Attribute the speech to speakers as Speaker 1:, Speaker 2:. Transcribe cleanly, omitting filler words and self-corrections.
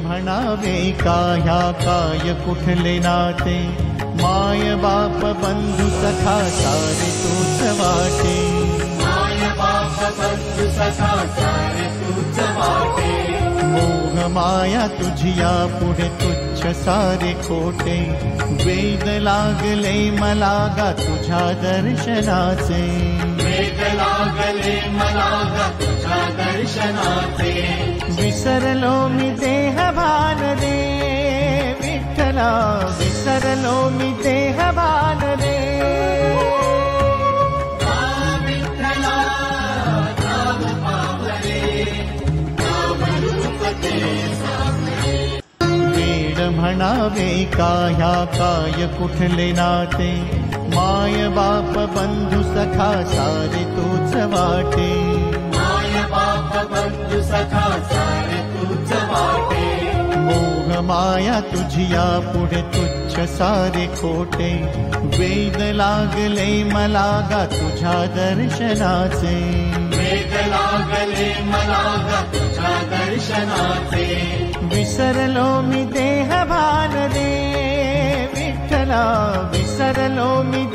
Speaker 1: म्हणावे काह्या काय कुठले नाते, माय बाप बंधू सखा सारे तूच वाटे,
Speaker 2: माय बाप बंधू सखा सारे तूच वाटे,
Speaker 1: मोह माया तुझिया पुढे तुच्छ सारे खोटे, वेद लागले मला गा तुझ्या दर्शनाचे,
Speaker 2: वेद लागले मला गा तुझ्या दर्शनाचे,
Speaker 1: विसरलो मी देह भान रे विठ्ठला, विसरलो मी देह भान रे,
Speaker 2: विठ्ठला नाम पावले, नाम रूप ते सावळे,
Speaker 1: वेड म्हणावे काह्या काय कुठले नाते, माय बाप बंधू सखा सारे तूच वाटे,
Speaker 2: माय बाप बंधू सखा सारे तूच वाटे,
Speaker 1: मोह माया तुझिया पुढे तुच्छ सारे खोटे, वेद लागले मला गा तुझ्या दर्शनाचे,
Speaker 2: वेद लागले मला गा तुझ्या दर्शनाचे,
Speaker 1: विसरलो मी देह भान रे विठ्ठला, विसरलो मी